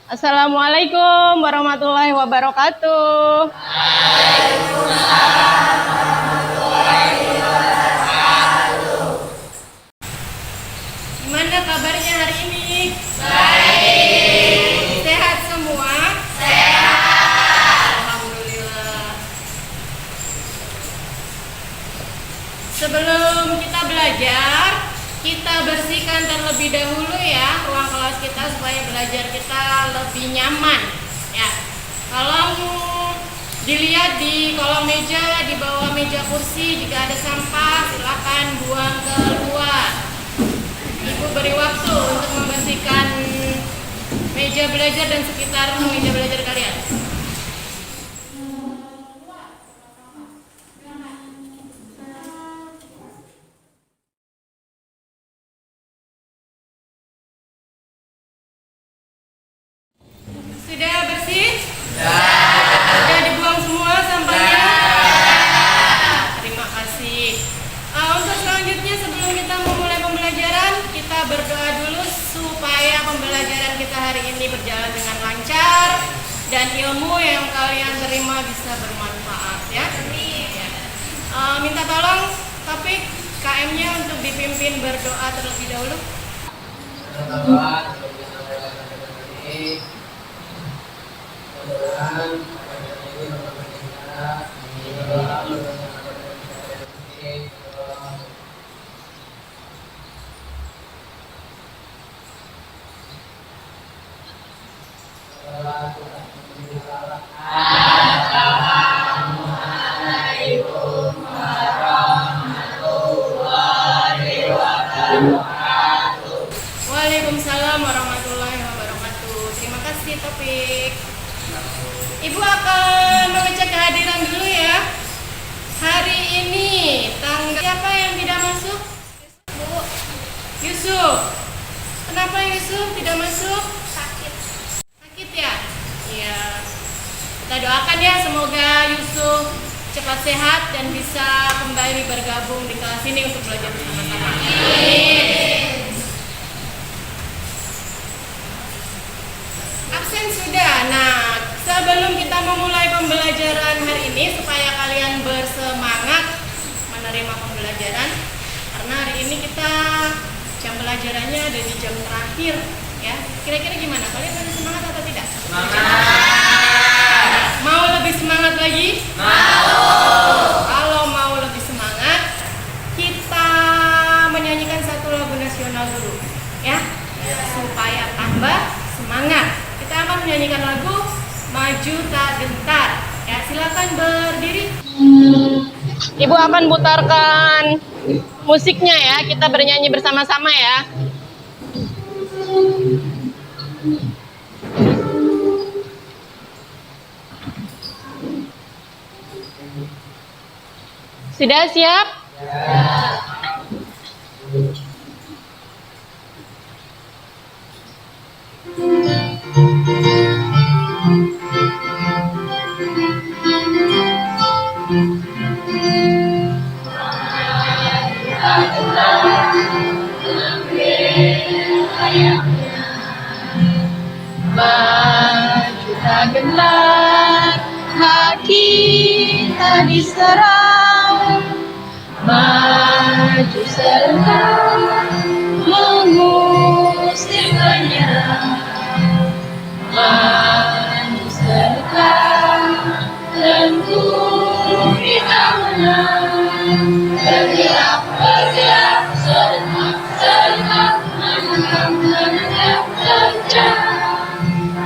Assalamualaikum warahmatullahi wabarakatuh. Gimana kabarnya hari ini? Baik. Sehat semua? Sehat. Alhamdulillah. Sebelum kita belajar, kita bersihkan terlebih dahulu ya ruang kelas kita supaya belajar kita lebih nyaman ya. Kalau dilihat di kolong meja, di bawah meja kursi, jika ada sampah silakan buang keluar. Ibu beri waktu untuk membersihkan meja belajar dan sekitar meja belajar kalian. Sudah bersih? Sudah dibuang semua sampahnya? Terima kasih. Untuk selanjutnya sebelum kita memulai pembelajaran, kita berdoa dulu supaya pembelajaran kita hari ini berjalan dengan lancar dan ilmu yang kalian terima bisa bermanfaat ya. Minta tolong topik KM-nya untuk dipimpin berdoa terlebih dahulu. Waalaikumsalam warahmatullahi wabarakatuh. Terima kasih topik. Ibu akan mengecek kehadiran dulu ya. Hari ini tanggal siapa yang tidak masuk? Bu. Yusuf. Kenapa Yusuf tidak masuk? Sakit. Sakit ya? Iya. Kita doakan ya semoga Yusuf cepat sehat dan bisa kembali bergabung di kelas ini untuk belajar bersama-sama. Amin. Absen sudah. Nah, sebelum kita memulai pembelajaran hari ini supaya kalian bersemangat menerima pembelajaran, karena hari ini kita jam pelajarannya ada di jam terakhir ya. Kira-kira gimana? Kalian ada semangat atau tidak? Semangat. Mau lebih semangat lagi? Mau. Kalau mau lebih semangat, kita menyanyikan satu lagu nasional dulu ya, supaya tambah semangat. Kita akan menyanyikan lagu Maju Tak Gentar ya. Silakan berdiri. Ibu akan putarkan musiknya ya, kita bernyanyi bersama-sama ya. Sudah siap? Maju tak gentar, hak kita diserang. Maju serentak, mengusir penyerang. Maju serentak, tentu kita menang. Bergerak, bergerak, serentak, serentak, menentang, menentang, kencang.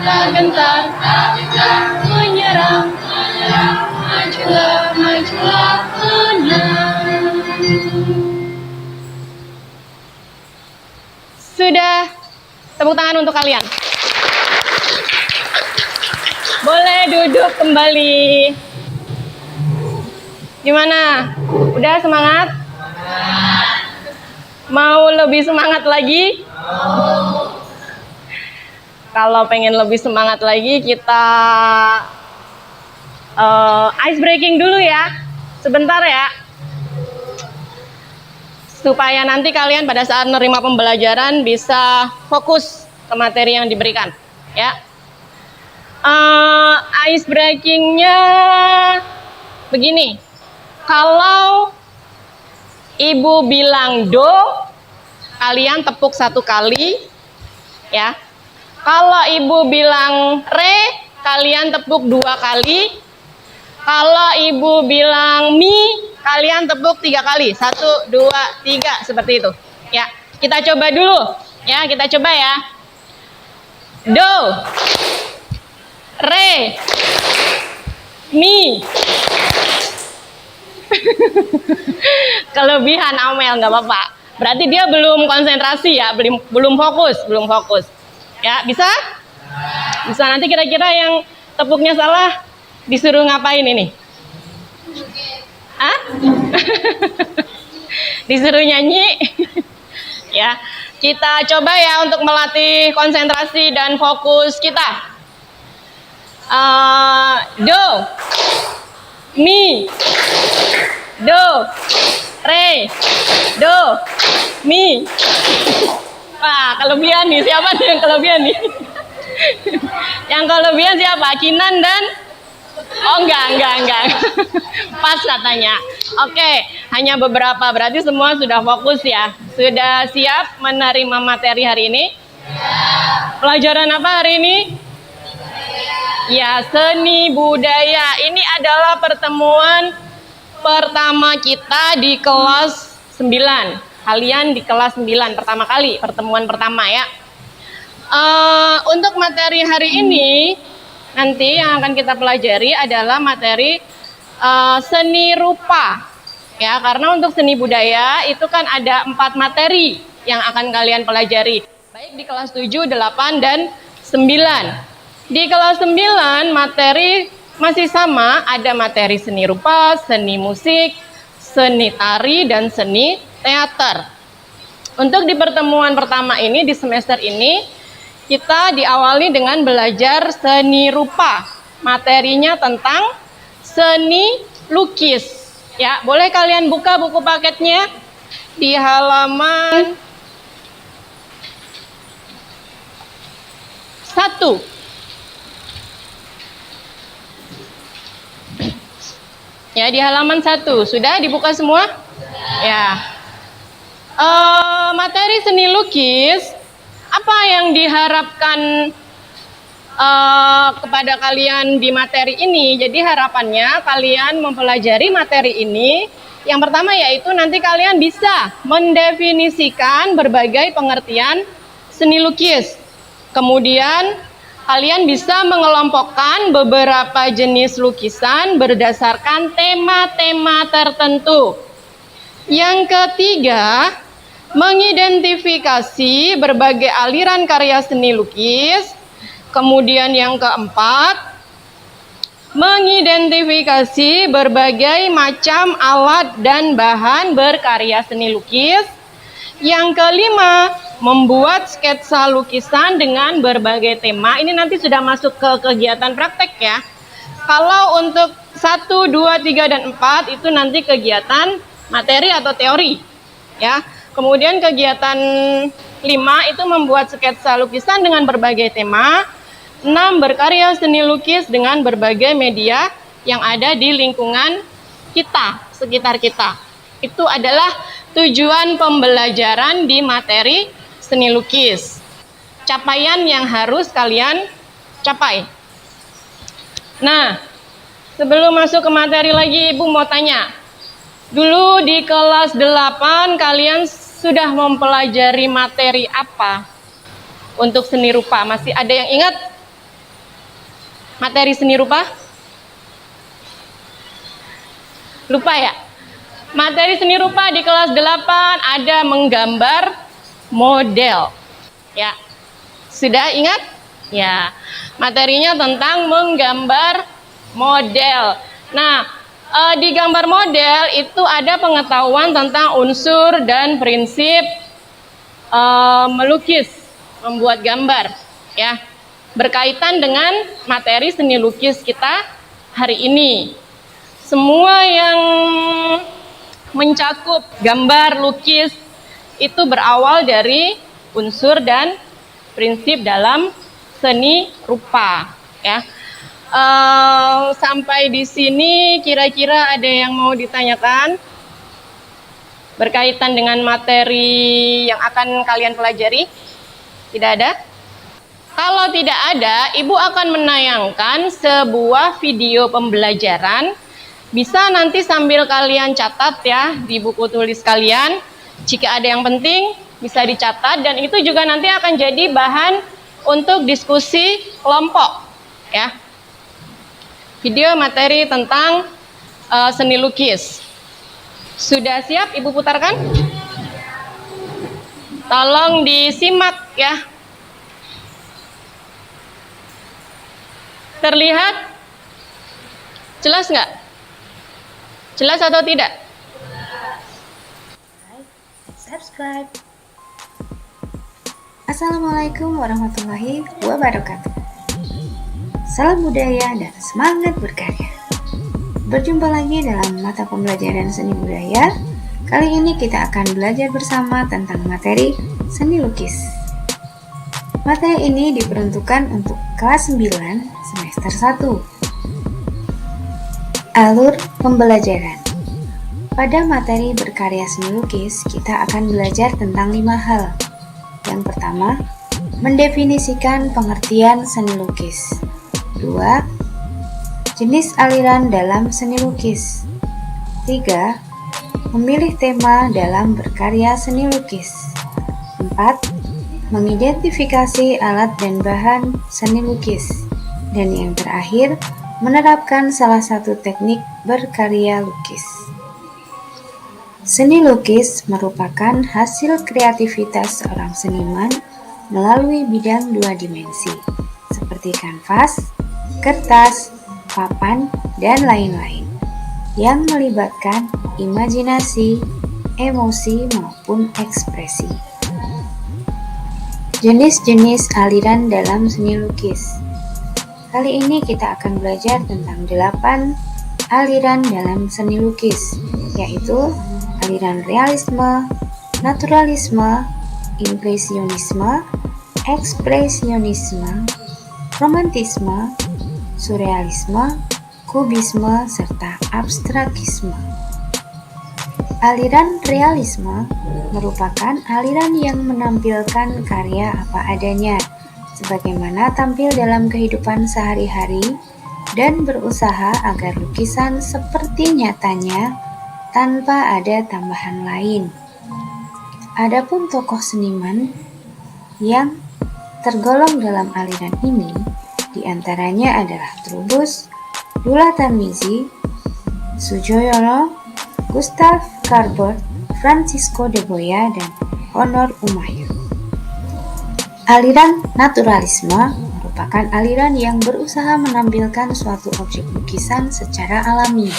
Tak gentar, tak gentar, menyerang, menyerang, majulah, majulah, menang. Sudah, tepuk tangan untuk kalian. Boleh duduk kembali. Gimana? Udah semangat? Mau lebih semangat lagi? Kalau pengen lebih semangat lagi, kita ice breaking dulu ya. Sebentar ya. Supaya nanti kalian pada saat menerima pembelajaran bisa fokus ke materi yang diberikan. Ya. Ice breakingnya begini. Kalau ibu bilang do, kalian tepuk 1 kali, ya. Kalau ibu bilang re, kalian tepuk 2 kali. Kalau ibu bilang mi, kalian tepuk 3 kali. 1, 2, 3, seperti itu. Ya, kita coba dulu. Ya, kita coba ya. Do, re, mi. Kelebihan Amel, nggak apa-apa. Berarti dia belum konsentrasi ya, belum fokus. Ya, bisa? Bisa. Nanti kira-kira yang tepuknya salah disuruh ngapain ini? Hah? Disuruh nyanyi? Ya, kita coba ya untuk melatih konsentrasi dan fokus kita. Do, mi, do, re, do, mi. Wah, kelebihan nih. Siapa nih yang kelebihan nih? Yang kelebihan siapa? Kinan dan... Oh, enggak. Pas katanya. Oke, hanya beberapa. Berarti semua sudah fokus ya. Sudah siap menerima materi hari ini? Pelajaran apa hari ini? Ya, seni budaya. Ini adalah pertemuan pertama kita di kelas 9. Kalian di kelas 9 pertama kali, pertemuan pertama ya. Untuk materi hari ini, nanti yang akan kita pelajari adalah materi seni rupa. Ya, karena untuk seni budaya itu kan ada 4 materi yang akan kalian pelajari. Baik di kelas 7, 8, dan 9. Di kelas 9 materi masih sama, ada materi seni rupa, seni musik, seni tari, dan seni teater. Untuk di pertemuan pertama ini, di semester ini, kita diawali dengan belajar seni rupa. Materinya tentang seni lukis. Ya, boleh kalian buka buku paketnya di halaman 1. Ya, di halaman 1. Sudah dibuka semua? Ya. Materi seni lukis, apa yang diharapkan kepada kalian di materi ini? Jadi harapannya kalian mempelajari materi ini. Yang pertama yaitu nanti kalian bisa mendefinisikan berbagai pengertian seni lukis. Kemudian kalian bisa mengelompokkan beberapa jenis lukisan berdasarkan tema-tema tertentu. Yang ketiga, mengidentifikasi berbagai aliran karya seni lukis. Kemudian yang keempat, mengidentifikasi berbagai macam alat dan bahan berkarya seni lukis. Yang kelima, membuat sketsa lukisan dengan berbagai tema. Ini nanti sudah masuk ke kegiatan praktek ya. Kalau untuk 1, 2, 3, dan 4 itu nanti kegiatan materi atau teori ya. Kemudian kegiatan 5 itu membuat sketsa lukisan dengan berbagai tema. 6, berkarya seni lukis dengan berbagai media yang ada di lingkungan kita, sekitar kita. Itu adalah tujuan pembelajaran di materi seni lukis. Capaian yang harus kalian capai. Nah, sebelum masuk ke materi lagi, Ibu mau tanya. Dulu di kelas 8 kalian sudah mempelajari materi apa untuk seni rupa? Masih ada yang ingat materi seni rupa? Lupa ya? Materi seni rupa di kelas 8 ada menggambar model. Ya. Sudah ingat? Ya. Materinya tentang menggambar model. Nah, di gambar model itu ada pengetahuan tentang unsur dan prinsip melukis, membuat gambar, ya, berkaitan dengan materi seni lukis kita hari ini. Semua yang mencakup gambar lukis itu berawal dari unsur dan prinsip dalam seni rupa, ya. Sampai di sini kira-kira ada yang mau ditanyakan berkaitan dengan materi yang akan kalian pelajari? Tidak ada? Kalau tidak ada, Ibu akan menayangkan sebuah video pembelajaran. Bisa nanti sambil kalian catat ya di buku tulis kalian. Jika ada yang penting bisa dicatat, dan itu juga nanti akan jadi bahan untuk diskusi kelompok ya. Video materi tentang seni lukis. Sudah siap Ibu putarkan? Tolong disimak ya. Terlihat? Jelas nggak? Jelas atau tidak? Subscribe. Assalamualaikum warahmatullahi wabarakatuh. Salam budaya dan semangat berkarya. Berjumpa lagi dalam mata pembelajaran seni budaya. Kali ini kita akan belajar bersama tentang materi seni lukis. Materi ini diperuntukkan untuk kelas 9 semester 1. Alur pembelajaran. Pada materi berkarya seni lukis, kita akan belajar tentang 5 hal. Yang pertama, mendefinisikan pengertian seni lukis. 2. Jenis aliran dalam seni lukis. 3. Memilih tema dalam berkarya seni lukis. 4. Mengidentifikasi alat dan bahan seni lukis. Dan yang terakhir, menerapkan salah satu teknik berkarya lukis. Seni lukis merupakan hasil kreativitas seorang seniman melalui bidang 2 dimensi, seperti kanvas, kertas, papan, dan lain-lain, yang melibatkan imajinasi, emosi, maupun ekspresi. Jenis-jenis aliran dalam seni lukis. Kali ini kita akan belajar tentang 8 aliran dalam seni lukis, yaitu aliran realisme, naturalisme, impresionisme, ekspresionisme, romantisme, surrealisme, kubisme, serta abstrakisme. Aliran realisme merupakan aliran yang menampilkan karya apa adanya, sebagaimana tampil dalam kehidupan sehari-hari, dan berusaha agar lukisan seperti nyatanya tanpa ada tambahan lain. Adapun tokoh seniman yang tergolong dalam aliran ini diantaranya adalah Trubus, Lula Tarmizi, Sujoyono, Gustav Carbot, Francisco de Goya, dan Honor Umayyu. Aliran naturalisme merupakan aliran yang berusaha menampilkan suatu objek lukisan secara alami.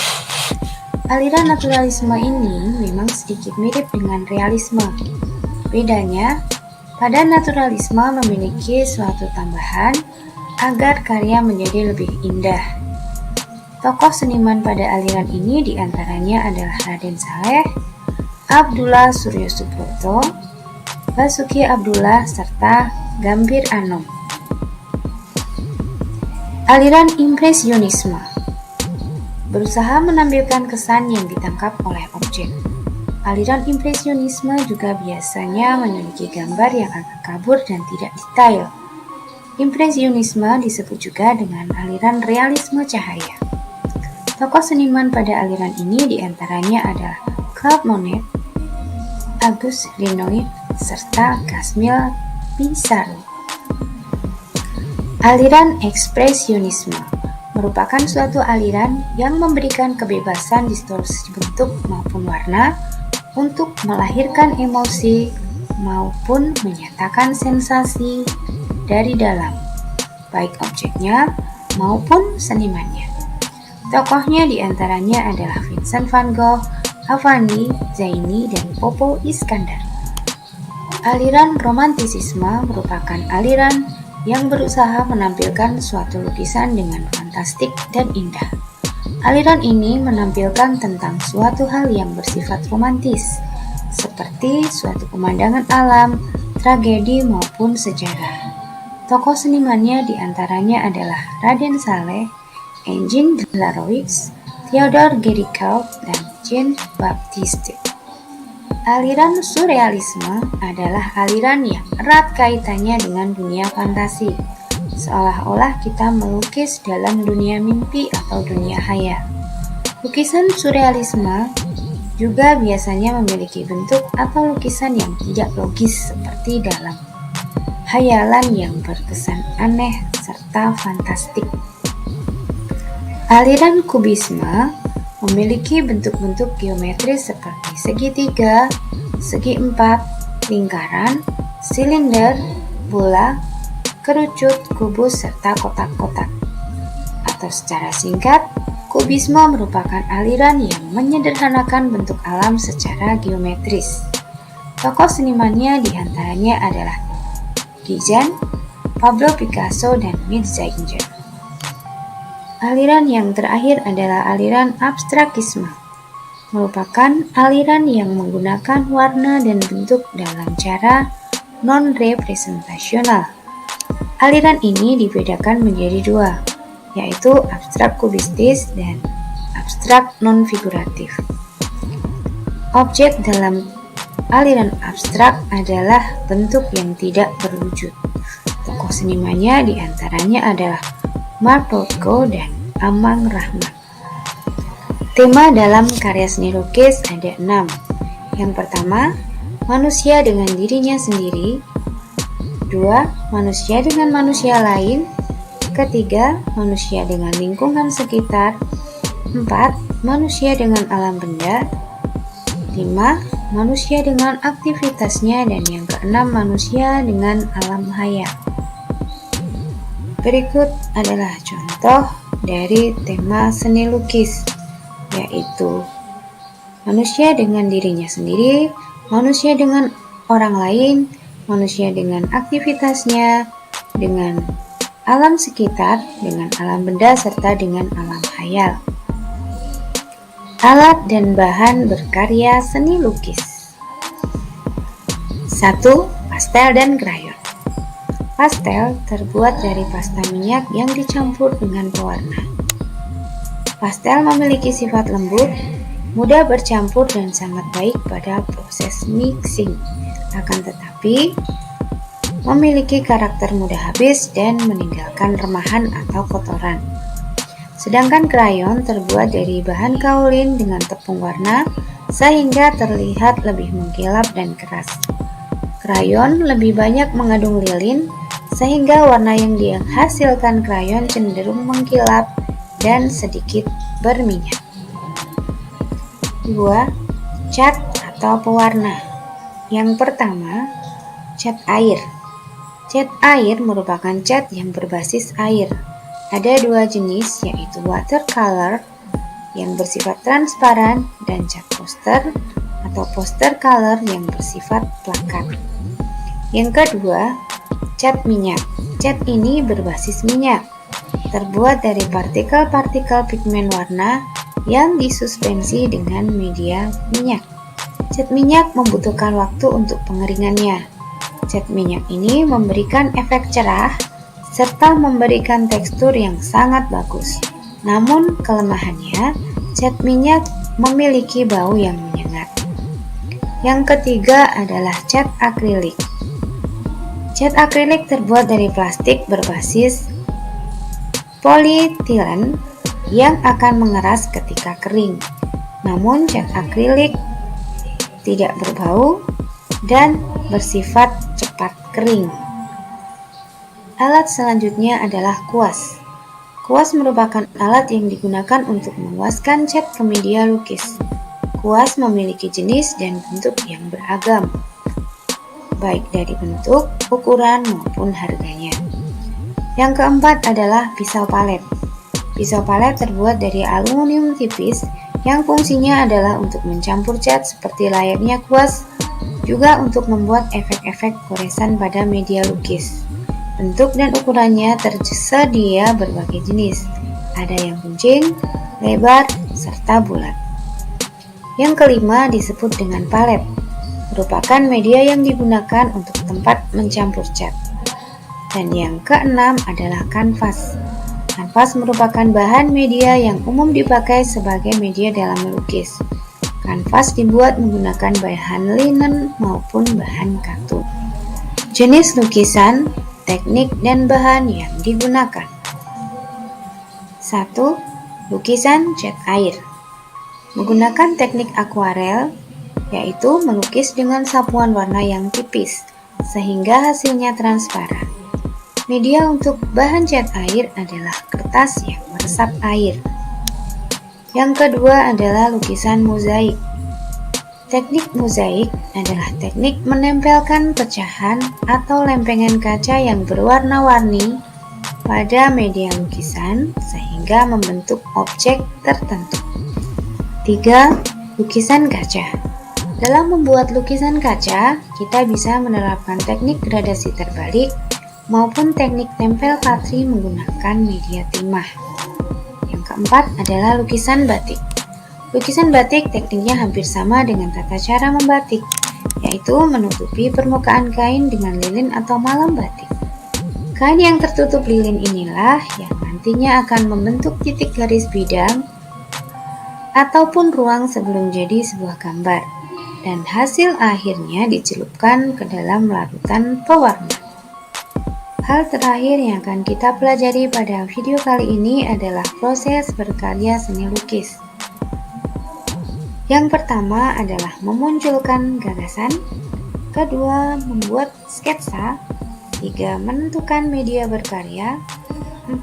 Aliran naturalisme ini memang sedikit mirip dengan realisme. Bedanya, pada naturalisme memiliki suatu tambahan agar karya menjadi lebih indah. Tokoh seniman pada aliran ini diantaranya adalah Raden Saleh, Abdullah Suryo Subroto, Basuki Abdullah, serta Gambir Anom. Aliran impresionisme berusaha menampilkan kesan yang ditangkap oleh objek. Aliran impresionisme juga biasanya memiliki gambar yang agak kabur dan tidak detail. Impresionisme disebut juga dengan aliran realisme cahaya. Tokoh seniman pada aliran ini diantaranya adalah Claude Monet, Auguste Renoir, serta Camille Pissarro. Aliran ekspresionisme merupakan suatu aliran yang memberikan kebebasan distorsi bentuk maupun warna untuk melahirkan emosi maupun menyatakan sensasi dari dalam, baik objeknya maupun senimannya. Tokohnya diantaranya adalah Vincent van Gogh, Avandi, Zaini, dan Popo Iskandar. Aliran romantisisme merupakan aliran yang berusaha menampilkan suatu lukisan dengan fantastik dan indah. Aliran ini menampilkan tentang suatu hal yang bersifat romantis, seperti suatu pemandangan alam, tragedi, maupun sejarah. Tokoh senimannya diantaranya adalah Raden Saleh, Eugene Delacroix, Theodore Géricault, dan Jean-Baptiste. Aliran surrealisme adalah aliran yang erat kaitannya dengan dunia fantasi, seolah-olah kita melukis dalam dunia mimpi atau dunia khayal. Lukisan surrealisme juga biasanya memiliki bentuk atau lukisan yang tidak logis seperti dalam khayalan yang berkesan aneh serta fantastik. Aliran kubisme memiliki bentuk-bentuk geometris seperti segitiga, segi empat, lingkaran, silinder, bola, kerucut, kubus, serta kotak-kotak. Atau secara singkat, kubisme merupakan aliran yang menyederhanakan bentuk alam secara geometris. Tokoh senimannya diantaranya adalah Cezanne, Pablo Picasso, dan Michelangelo. Aliran yang terakhir adalah aliran abstrakisme, merupakan aliran yang menggunakan warna dan bentuk dalam cara non-representasional. Aliran ini dibedakan menjadi dua, yaitu abstrak kubistis dan abstrak non-figuratif. Objek dalam aliran abstrak adalah bentuk yang tidak berwujud. Tokoh senimannya diantaranya adalah Mark Rothko dan Amang Rahmat. Tema dalam karya seni lukis ada 6. Yang pertama, manusia dengan dirinya sendiri. 2. Manusia dengan manusia lain. Ketiga, manusia dengan lingkungan sekitar. 4. Manusia dengan alam benda. 5. Manusia dengan aktivitasnya. Dan yang keenam, manusia dengan alam khayal. Berikut adalah contoh dari tema seni lukis, yaitu manusia dengan dirinya sendiri, manusia dengan orang lain, manusia dengan aktivitasnya, dengan alam sekitar, dengan alam benda, serta dengan alam khayal. Alat dan bahan berkarya seni lukis. 1. Pastel dan krayon. Pastel terbuat dari pasta minyak yang dicampur dengan pewarna. Pastel memiliki sifat lembut, mudah bercampur dan sangat baik pada proses mixing. Akan tetapi, memiliki karakter mudah habis dan meninggalkan remahan atau kotoran. Sedangkan krayon terbuat dari bahan kaolin dengan tepung warna sehingga terlihat lebih mengkilap dan keras. Krayon lebih banyak mengandung lilin sehingga warna yang dihasilkan krayon cenderung mengkilap dan sedikit berminyak. 2. Cat atau pewarna. Yang pertama, cat air. Cat air merupakan cat yang berbasis air. Ada 2 jenis, yaitu watercolor yang bersifat transparan dan cat poster atau poster color yang bersifat plakat. Yang kedua, cat minyak. Cat ini berbasis minyak, terbuat dari partikel-partikel pigmen warna yang disuspensi dengan media minyak. Cat minyak membutuhkan waktu untuk pengeringannya. Cat minyak ini memberikan efek cerah serta memberikan tekstur yang sangat bagus. Namun kelemahannya, cat minyak memiliki bau yang menyengat. Yang ketiga adalah cat akrilik. Cat akrilik terbuat dari plastik berbasis polietilen yang akan mengeras ketika kering. Namun cat akrilik tidak berbau dan bersifat cepat kering. Alat selanjutnya adalah kuas. Kuas merupakan alat yang digunakan untuk menguaskan cat ke media lukis. Kuas memiliki jenis dan bentuk yang beragam, baik dari bentuk, ukuran, maupun harganya. Yang keempat adalah pisau palet. Pisau palet terbuat dari aluminium tipis yang fungsinya adalah untuk mencampur cat seperti layaknya kuas, juga untuk membuat efek-efek goresan pada media lukis. Bentuk dan ukurannya tersedia berbagai jenis. Ada yang kuncing, lebar, serta bulat. Yang kelima disebut dengan palet. Merupakan media yang digunakan untuk tempat mencampur cat. Dan yang keenam adalah kanvas. Kanvas merupakan bahan media yang umum dipakai sebagai media dalam melukis. Kanvas dibuat menggunakan bahan linen maupun bahan katun. Jenis lukisan, teknik, dan bahan yang digunakan. 1. Lukisan cat air. Menggunakan teknik akuarel, yaitu melukis dengan sapuan warna yang tipis, sehingga hasilnya transparan. Media untuk bahan cat air adalah kertas yang meresap air. Yang kedua adalah lukisan mozaik. Teknik mozaik adalah teknik menempelkan pecahan atau lempengan kaca yang berwarna-warni pada media lukisan sehingga membentuk objek tertentu. 3. Lukisan kaca. Dalam membuat lukisan kaca, kita bisa menerapkan teknik gradasi terbalik maupun teknik tempel patri menggunakan media timah. Yang keempat adalah lukisan batik. Lukisan batik tekniknya hampir sama dengan tata cara membatik, yaitu menutupi permukaan kain dengan lilin atau malam batik. Kain yang tertutup lilin inilah yang nantinya akan membentuk titik garis bidang ataupun ruang sebelum jadi sebuah gambar, dan hasil akhirnya dicelupkan ke dalam larutan pewarna. Hal terakhir yang akan kita pelajari pada video kali ini adalah proses berkarya seni lukis. Yang pertama adalah memunculkan gagasan, kedua membuat sketsa, 3 menentukan media berkarya, 4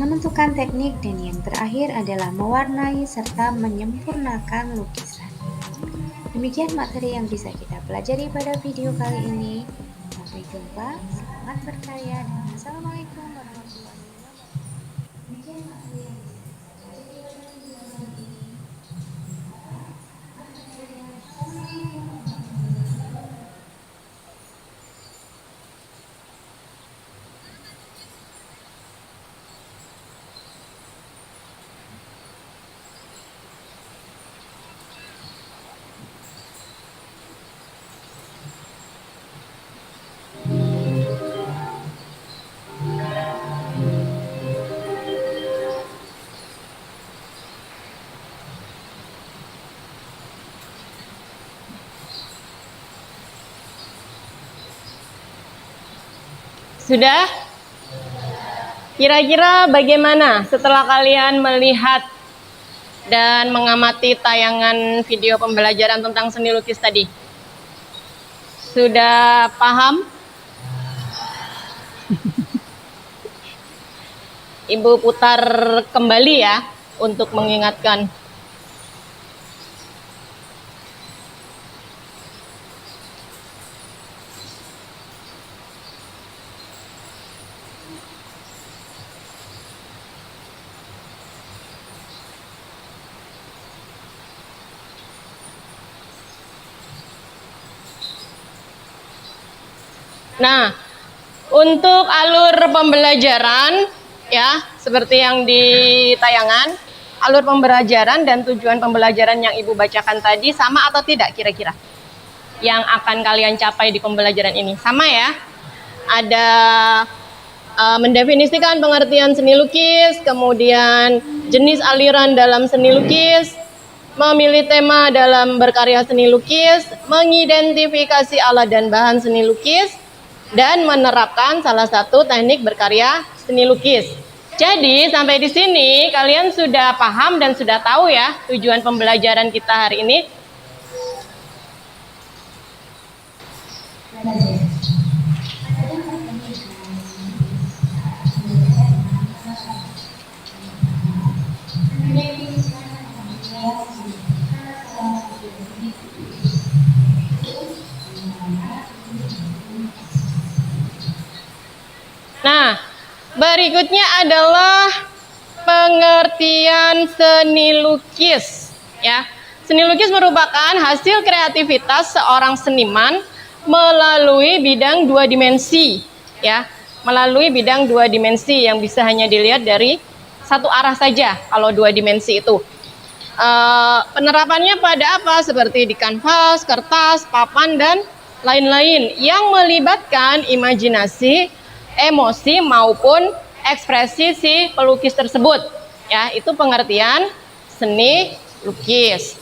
menentukan teknik, dan yang terakhir adalah mewarnai serta menyempurnakan lukisan. Demikian materi yang bisa kita pelajari pada video kali ini. Sampai jumpa, selamat berkarya, dan Assalamualaikum warahmatullahi wabarakatuh. Sudah? Kira-kira bagaimana setelah kalian melihat dan mengamati tayangan video pembelajaran tentang seni lukis tadi? Sudah paham? Ibu putar kembali ya untuk mengingatkan. Nah, untuk alur pembelajaran ya, seperti yang di tayangan, alur pembelajaran dan tujuan pembelajaran yang Ibu bacakan tadi sama atau tidak kira-kira? Yang akan kalian capai di pembelajaran ini sama ya? Ada mendefinisikan pengertian seni lukis, kemudian jenis aliran dalam seni lukis, memilih tema dalam berkarya seni lukis, mengidentifikasi alat dan bahan seni lukis, dan menerapkan salah satu teknik berkarya seni lukis. Jadi sampai di sini kalian sudah paham dan sudah tahu ya tujuan pembelajaran kita hari ini. Nah, berikutnya adalah pengertian seni lukis. Ya, seni lukis merupakan hasil kreativitas seorang seniman melalui bidang dua dimensi. Ya, melalui bidang dua dimensi yang bisa hanya dilihat dari satu arah saja. Kalau dua dimensi itu, penerapannya pada apa? Seperti di kanvas, kertas, papan, dan lain-lain yang melibatkan imajinasi, emosi maupun ekspresi si pelukis tersebut. Ya, itu pengertian seni lukis.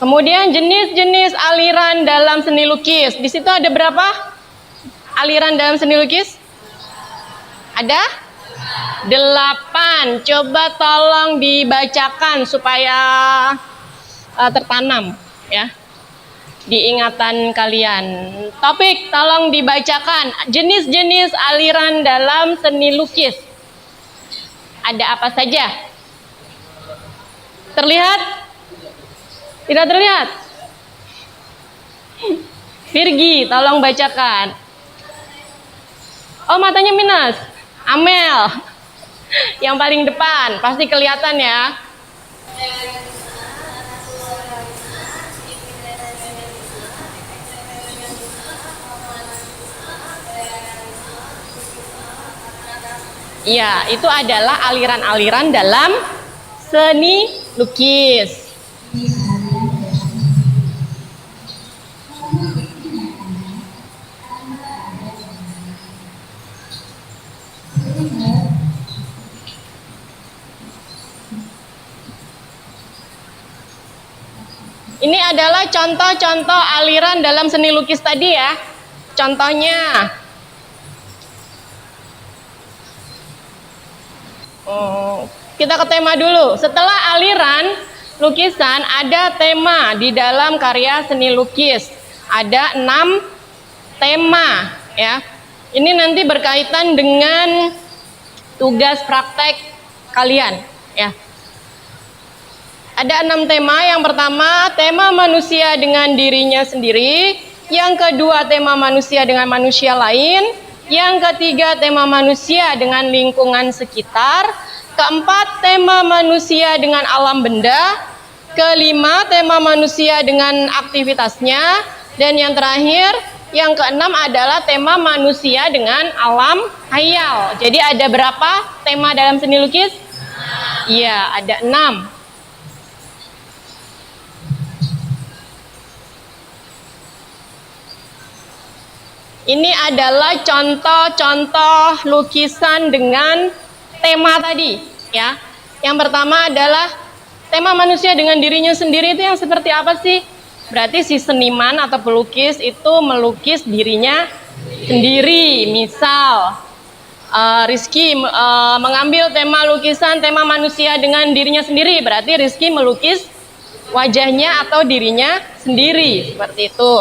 Kemudian jenis-jenis aliran dalam seni lukis. Di situ ada berapa aliran dalam seni lukis? Ada 8. Coba tolong dibacakan supaya tertanam ya di ingatan kalian. Topik tolong dibacakan jenis-jenis aliran dalam seni lukis. Ada apa saja? Terlihat? Tidak terlihat? Virgi, tolong bacakan. Oh, matanya minus. Amel, yang paling depan, pasti kelihatan ya. Ya, itu adalah aliran-aliran dalam seni lukis. Ini adalah contoh-contoh aliran dalam seni lukis tadi ya. Contohnya. Kita ke tema dulu. Setelah aliran lukisan, ada tema di dalam karya seni lukis. Ada 6 tema ya. Ini nanti berkaitan dengan tugas praktek kalian ya. Ada 6 tema. Yang pertama, tema manusia dengan dirinya sendiri. Yang kedua, tema manusia dengan manusia lain. Yang ketiga, tema manusia dengan lingkungan sekitar. Keempat, tema manusia dengan alam benda. Kelima, tema manusia dengan aktivitasnya. Dan yang terakhir, yang keenam adalah tema manusia dengan alam hayal. Jadi ada berapa tema dalam seni lukis? Iya, ada 6. Ini adalah contoh-contoh lukisan dengan tema tadi ya. Yang pertama adalah tema manusia dengan dirinya sendiri. Itu yang seperti apa sih? Berarti si seniman atau pelukis itu melukis dirinya sendiri. Misal Rizky mengambil tema lukisan tema manusia dengan dirinya sendiri. Berarti Rizky melukis wajahnya atau dirinya sendiri. Seperti itu.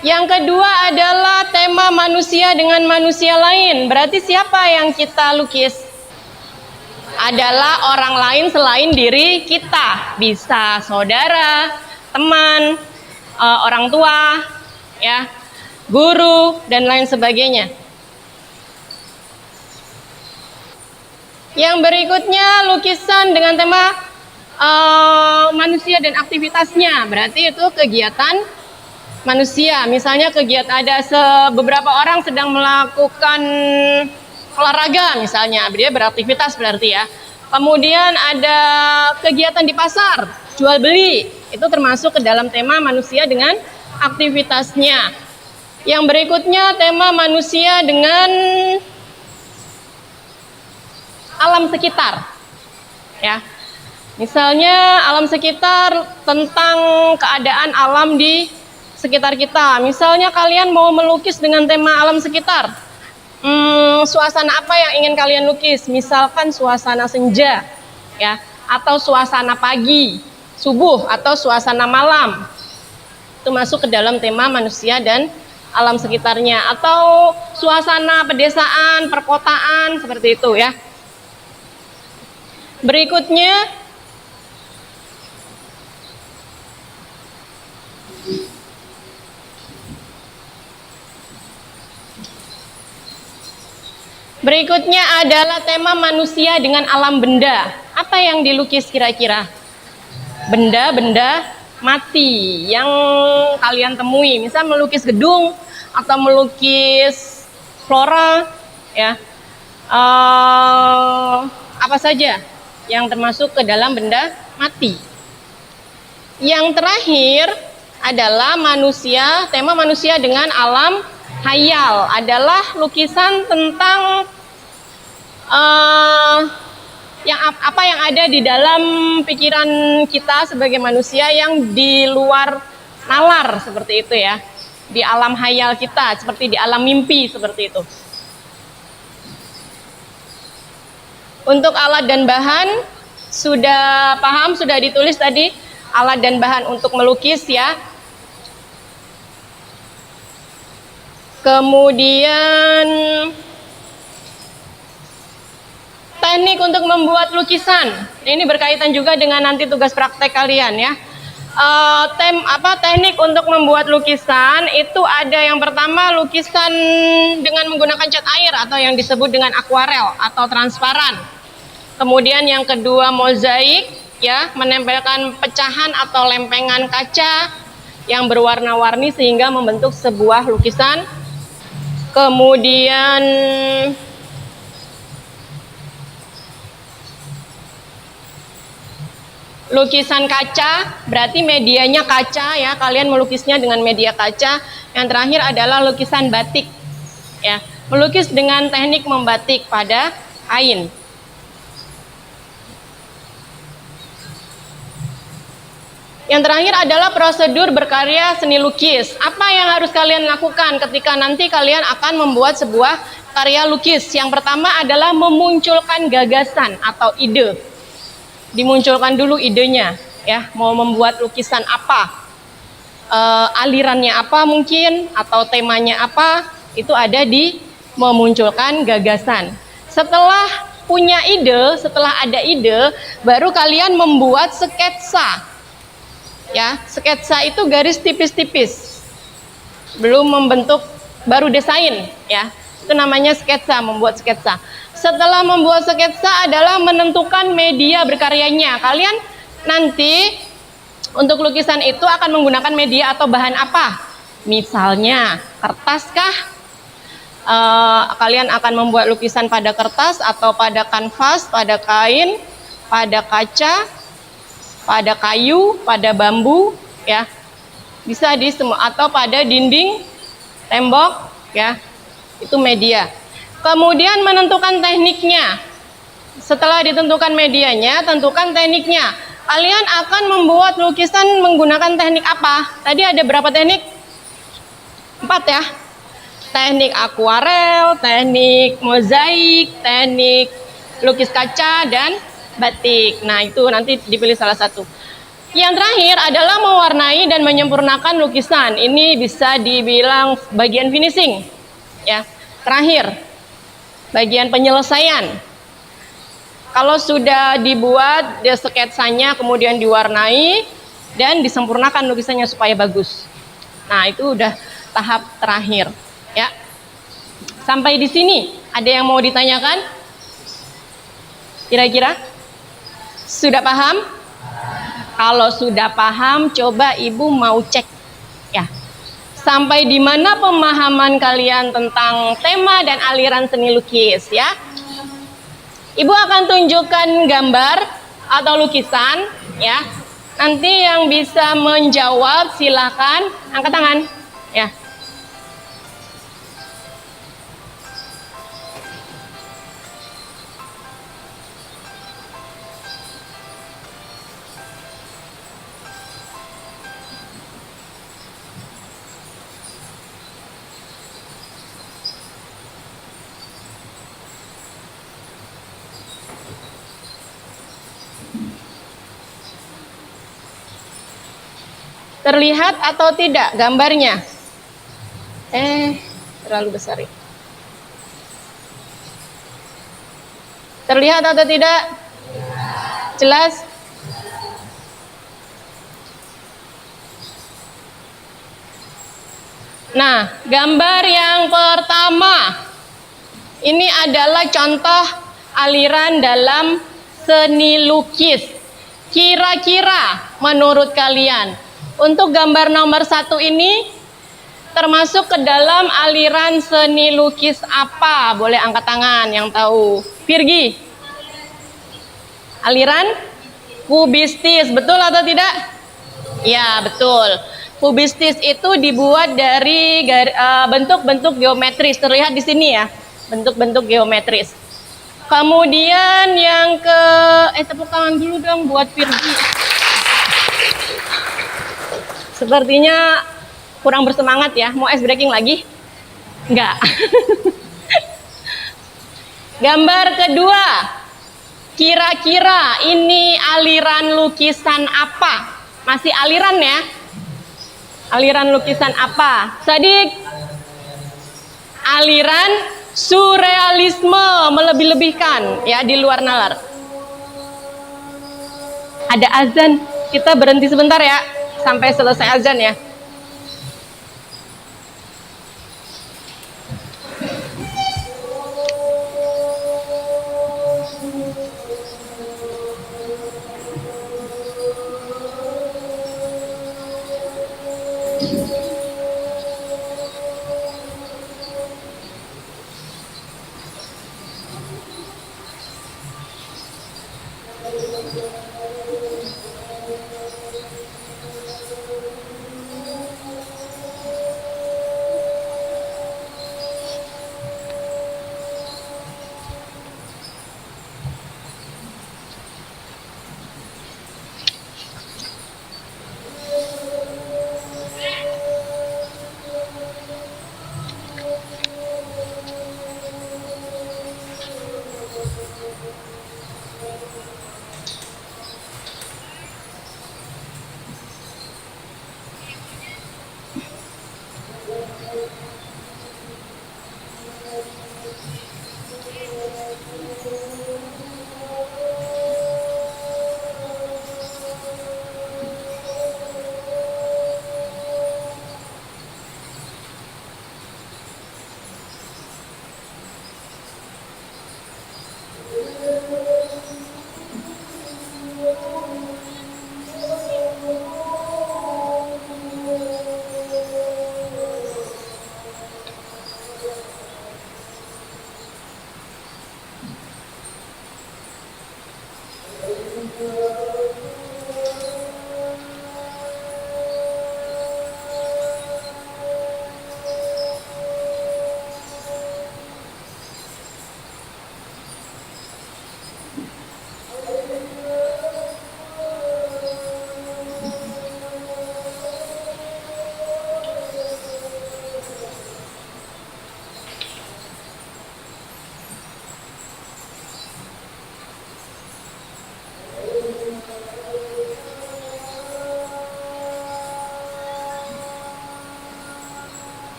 Yang kedua adalah tema manusia dengan manusia lain. Berarti siapa yang kita lukis? Adalah orang lain selain diri kita. Bisa saudara, teman, orang tua, ya, guru, dan lain sebagainya. Yang berikutnya lukisan dengan tema manusia dan aktivitasnya. Berarti itu kegiatan manusia. Misalnya kegiatan ada beberapa orang sedang melakukan olahraga misalnya, dia beraktivitas berarti ya. Kemudian ada kegiatan di pasar, jual beli, itu termasuk ke dalam tema manusia dengan aktivitasnya. Yang berikutnya tema manusia dengan alam sekitar ya. Misalnya alam sekitar tentang keadaan alam di sekitar kita. Misalnya kalian mau melukis dengan tema alam sekitar. Suasana apa yang ingin kalian lukis? Misalkan suasana senja ya, atau suasana pagi, subuh, atau suasana malam. Itu masuk ke dalam tema manusia dan alam sekitarnya, atau suasana pedesaan, perkotaan, seperti itu ya. Berikutnya adalah tema manusia dengan alam benda. Apa yang dilukis kira-kira? Benda-benda mati yang kalian temui. Misal melukis gedung atau melukis flora, ya, apa saja yang termasuk ke dalam benda mati. Yang terakhir adalah manusia, tema manusia dengan alam hayal adalah lukisan tentang apa yang ada di dalam pikiran kita sebagai manusia yang di luar nalar seperti itu ya, di alam hayal kita seperti di alam mimpi seperti itu. Untuk alat dan bahan sudah paham, sudah ditulis tadi alat dan bahan untuk melukis ya. Kemudian teknik untuk membuat lukisan. Ini berkaitan juga dengan nanti tugas praktek kalian ya. Teknik untuk membuat lukisan itu ada yang pertama lukisan dengan menggunakan cat air atau yang disebut dengan akuarel atau transparan. Kemudian yang kedua mozaik ya, menempelkan pecahan atau lempengan kaca yang berwarna-warni sehingga membentuk sebuah lukisan. Kemudian lukisan kaca, berarti medianya kaca ya, kalian melukisnya dengan media kaca. Yang terakhir adalah lukisan batik ya, melukis dengan teknik membatik pada kain. Yang terakhir adalah prosedur berkarya seni lukis. Apa yang harus kalian lakukan ketika nanti kalian akan membuat sebuah karya lukis? Yang pertama adalah memunculkan gagasan atau ide. Dimunculkan dulu idenya ya, mau membuat lukisan apa, alirannya apa mungkin, atau temanya apa, itu ada di memunculkan gagasan. Setelah punya ide, setelah ada ide, baru kalian membuat sketsa ya. Sketsa itu garis tipis-tipis, belum membentuk, baru desain ya, itu namanya sketsa, membuat sketsa. Setelah membuat sketsa adalah menentukan media berkaryanya. Kalian nanti untuk lukisan itu akan menggunakan media atau bahan apa? Misalnya kertas kah? Kalian akan membuat lukisan pada kertas atau pada kanvas, pada kain, pada kaca, pada kayu, pada bambu ya. Bisa di semua, atau pada dinding, tembok ya. Itu media. Kemudian menentukan tekniknya. Setelah ditentukan medianya, tentukan tekniknya. Kalian akan membuat lukisan menggunakan teknik apa? Tadi ada berapa teknik? 4 ya. Teknik akuarel, teknik mozaik, teknik lukis kaca, dan batik. Nah, itu nanti dipilih salah satu. Yang terakhir adalah mewarnai dan menyempurnakan lukisan. Ini bisa dibilang bagian finishing ya. Terakhir, bagian penyelesaian. Kalau sudah dibuat sketsanya, kemudian diwarnai dan disempurnakan lukisannya supaya bagus. Nah, itu udah tahap terakhir ya. Sampai di sini ada yang mau ditanyakan? Kira-kira sudah paham? Kalau sudah paham, coba ibu mau cek ya, sampai di mana pemahaman kalian tentang tema dan aliran seni lukis ya. Ibu akan tunjukkan gambar atau lukisan ya. Nanti yang bisa menjawab silakan angkat tangan ya. Terlihat atau tidak gambarnya? Terlalu besar ya. Terlihat atau tidak? Jelas? Nah, gambar yang pertama ini adalah contoh aliran dalam seni lukis. Kira-kira menurut kalian, untuk gambar nomor 1 ini termasuk ke dalam aliran seni lukis apa? Boleh angkat tangan yang tahu. Virgi. Aliran kubistis, betul atau tidak? Ya, betul. Kubistis itu dibuat dari bentuk-bentuk geometris, terlihat di sini ya, bentuk-bentuk geometris. Kemudian yang ke tepuk tangan dulu dong buat Virgi. Sepertinya kurang bersemangat ya. Mau ice breaking lagi? Enggak. Gambar kedua. Kira-kira ini aliran lukisan apa? Masih aliran ya? Aliran lukisan apa? Sadik? Aliran surrealisme, melebih-lebihkan ya, di luar nalar. Ada azan, kita berhenti sebentar ya sampai selesai azan ya.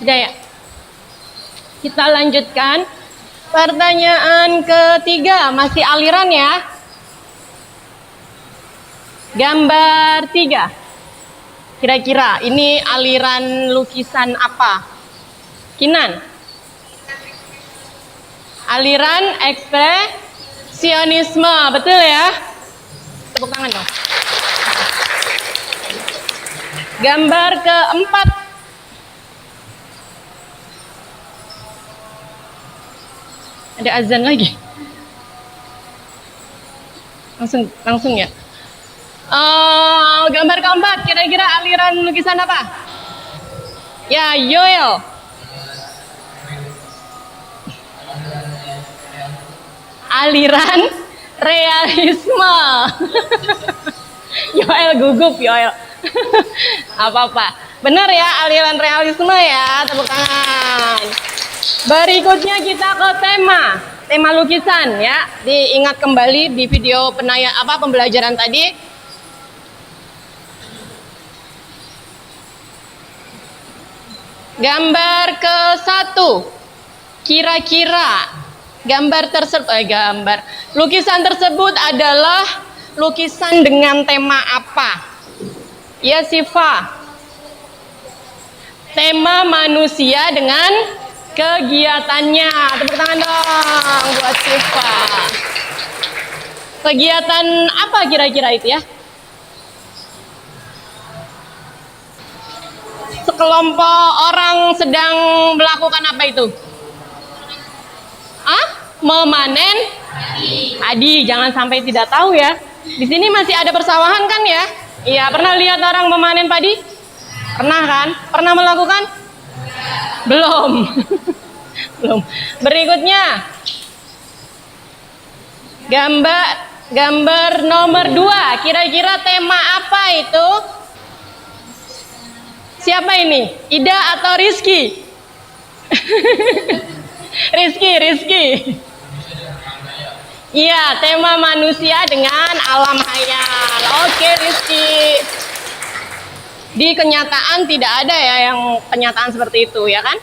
Sudah ya? Kita lanjutkan. Pertanyaan ketiga, masih aliran ya. Gambar 3. Kira-kira ini aliran lukisan apa? Kinan? Aliran ekspresionisme, betul ya? Tepuk tangan dong. Gambar keempat. Ada azan lagi. Langsung ya. Gambar keempat, kira-kira aliran lukisan apa? Ya, Yoel. Aliran realisme. Yoel gugup, Yoel. Apa-apa. Benar ya, aliran realisme ya. Tepuk tangan. Berikutnya kita ke tema. tema lukisan ya. Diingat kembali di video pembelajaran tadi. Gambar ke-1. Kira-kira lukisan tersebut adalah lukisan dengan tema apa? Ya, Siva. Tema manusia dengan kegiatannya. Tepuk tangan dong buat Siva. Kegiatan apa kira-kira itu ya? Sekelompok orang sedang melakukan apa itu? Memanen padi. Jangan sampai tidak tahu ya. Di sini masih ada persawahan kan ya? Iya, pernah lihat orang memanen padi? Pernah kan? Pernah melakukan? Belum. Belum. Berikutnya. Gambar nomor 2. Kira-kira tema apa itu? Siapa ini? Ida atau Rizky? Rizky. Iya, tema manusia dengan alam hayal. Oke, Rizky. Di kenyataan tidak ada ya yang kenyataan seperti itu ya kan?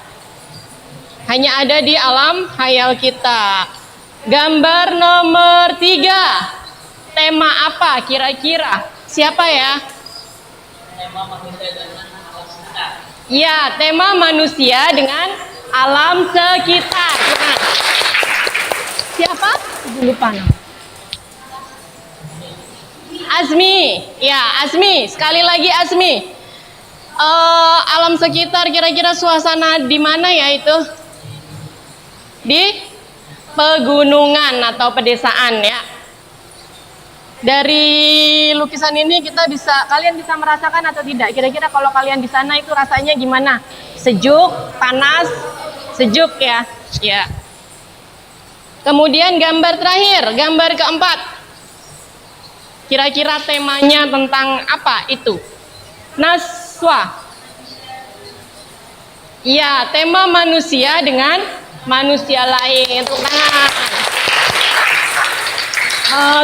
Hanya ada di alam hayal kita. Gambar nomor 3. Tema apa kira-kira? Siapa ya? Tema manusia dengan alam sekitar. Iya, tema manusia dengan alam sekitar. Nah, siapa? Lupa. Azmi. Ya, Azmi. Sekali lagi Azmi. Alam sekitar kira-kira suasana di mana ya itu? Di pegunungan atau pedesaan ya. Dari lukisan ini kalian bisa merasakan atau tidak? Kira-kira kalau kalian di sana itu rasanya gimana? Sejuk, panas, sejuk ya. Ya. Kemudian gambar terakhir, gambar keempat. Kira-kira temanya tentang apa itu? Naswa. Ya, tema manusia dengan manusia lain. Tepuk tangan.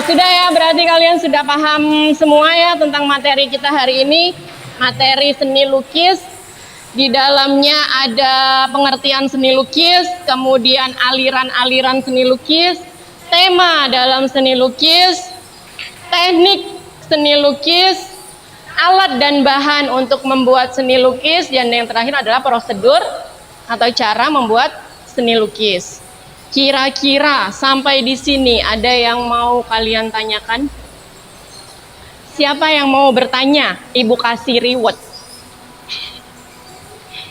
Sudah ya, berarti kalian sudah paham semua ya tentang materi kita hari ini. Materi seni lukis. Di dalamnya ada pengertian seni lukis, kemudian aliran-aliran seni lukis, tema dalam seni lukis, teknik seni lukis, alat dan bahan untuk membuat seni lukis, dan yang terakhir adalah prosedur atau cara membuat seni lukis. Kira-kira sampai di sini ada yang mau kalian tanyakan? Siapa yang mau bertanya? Ibu kasih reward.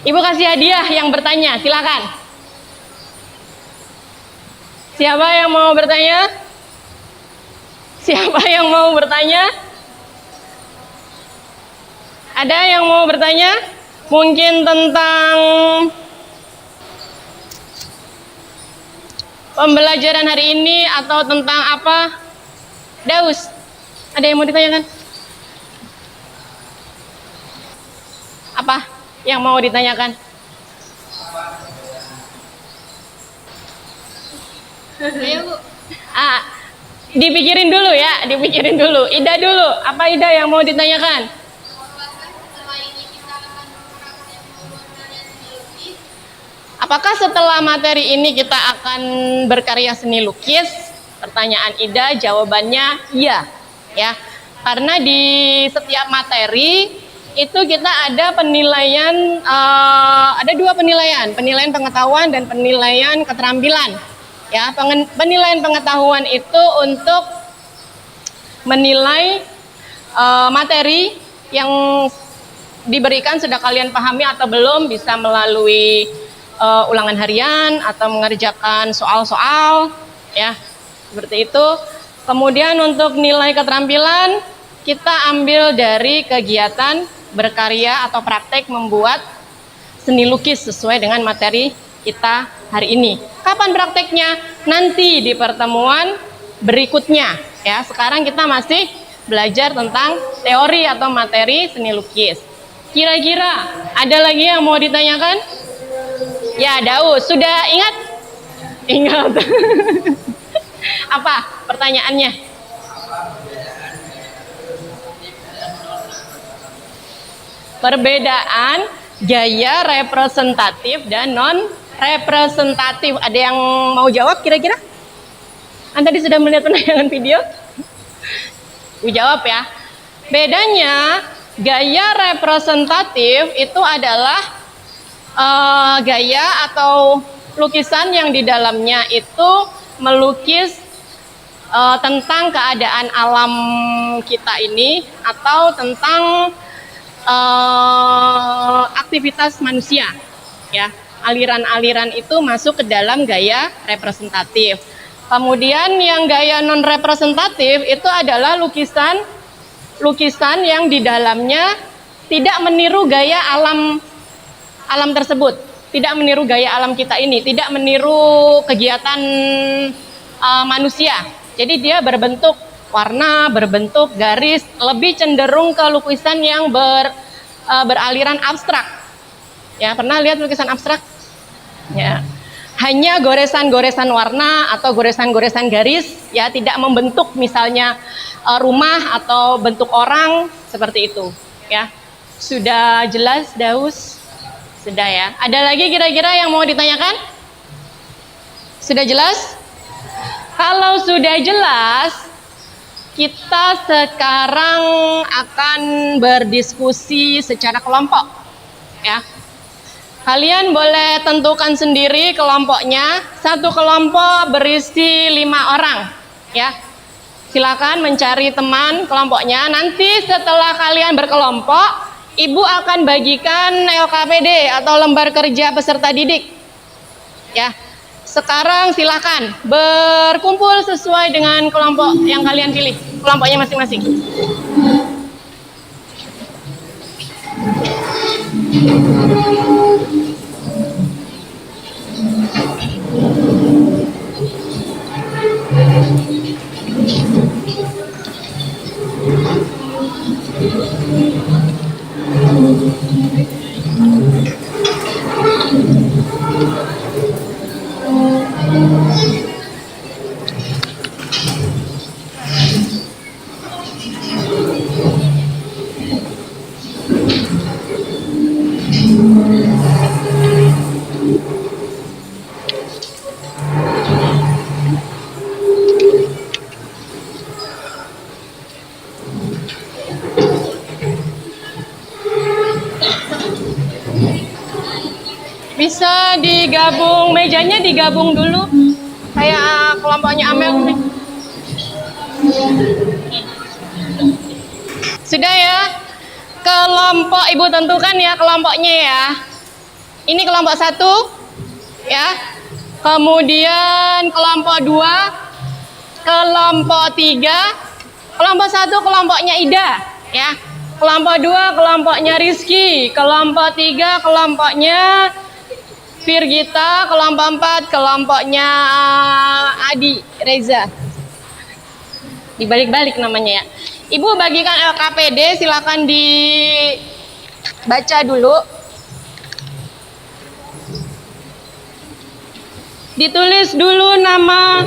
Ibu kasih hadiah yang bertanya, silakan. Siapa yang mau bertanya? Siapa yang mau bertanya? Ada yang mau bertanya? Mungkin tentang pembelajaran hari ini atau tentang apa? Daus, ada yang mau ditanyakan? Apa yang mau ditanyakan? Ayo Bu. Dipikirin dulu ya, dipikirin dulu. Ida dulu, apa Ida yang mau ditanyakan? Apakah setelah materi ini kita akan berkarya seni lukis? Pertanyaan Ida, jawabannya iya, ya. Karena di setiap materi itu kita ada penilaian, ada dua penilaian, penilaian pengetahuan dan penilaian keterampilan. Ya, penilaian pengetahuan itu untuk menilai materi yang diberikan sudah kalian pahami atau belum, bisa melalui ulangan harian atau mengerjakan soal-soal, ya, seperti itu. Kemudian untuk nilai keterampilan kita ambil dari kegiatan berkarya atau praktek membuat seni lukis sesuai dengan materi kita hari ini. Kapan prakteknya? Nanti di pertemuan berikutnya ya. Sekarang kita masih belajar tentang teori atau materi seni lukis. Kira-kira ada lagi yang mau ditanyakan? Ya, Daud, sudah ingat Ingat. Apa pertanyaannya? Perbedaan gaya representatif dan non representatif. Ada yang mau jawab kira-kira? Anda tadi sudah melihat penayangan video? Jawab ya. Bedanya gaya representatif itu adalah gaya atau lukisan yang di dalamnya itu melukis tentang keadaan alam kita ini atau tentang aktivitas manusia, ya. Aliran-aliran itu masuk ke dalam gaya representatif. Kemudian yang gaya non representatif itu adalah lukisan yang di dalamnya tidak meniru gaya alam tersebut, tidak meniru gaya alam kita ini, tidak meniru kegiatan manusia. Jadi dia berbentuk warna, berbentuk garis, lebih cenderung ke lukisan yang beraliran abstrak. Ya, pernah lihat lukisan abstrak? Ya. Hanya goresan-goresan warna atau goresan-goresan garis, ya, tidak membentuk misalnya rumah atau bentuk orang seperti itu, ya. Sudah jelas, Daus? Sudah ya. Ada lagi kira-kira yang mau ditanyakan? Sudah jelas? Kalau sudah jelas, kita sekarang akan berdiskusi secara kelompok, ya. Kalian boleh tentukan sendiri kelompoknya. Satu kelompok berisi 5 orang, ya. Silakan mencari teman kelompoknya. Nanti setelah kalian berkelompok, Ibu akan bagikan LKPD atau lembar kerja peserta didik, ya. Sekarang silakan berkumpul sesuai dengan kelompok yang kalian pilih, kelompoknya masing-masing. Bisa digabung, mejanya digabung dulu kayak kelompoknya Amel. Sudah ya, kelompok Ibu tentukan ya kelompoknya ya. Ini kelompok 1 ya, kemudian kelompok 2, kelompok 3, kelompok 1 kelompoknya Ida ya, kelompok 2 kelompoknya Rizky, kelompok 3 kelompoknya Virgita, kelompok 4 kelompoknya Adi Reza. Dibalik-balik namanya ya. Ibu bagikan LKPD, silakan dibaca dulu. Ditulis dulu nama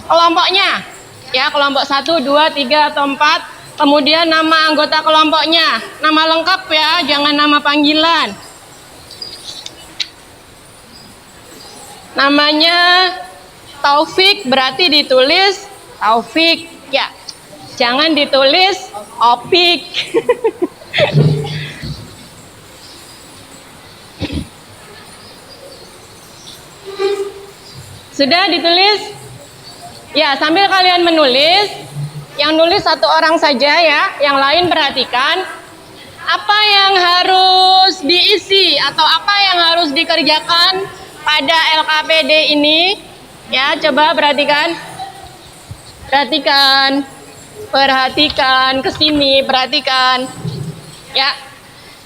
kelompoknya. Ya, kelompok 1, 2, 3 atau 4. Kemudian nama anggota kelompoknya. Nama lengkap ya, jangan nama panggilan. Namanya Taufik, berarti ditulis Taufik ya. Jangan ditulis Opik. Sudah ditulis? Ya, sambil kalian menulis, yang nulis 1 orang saja ya, yang lain perhatikan apa yang harus diisi atau apa yang harus dikerjakan pada LKPD ini ya. Coba perhatikan ke sini, perhatikan ya.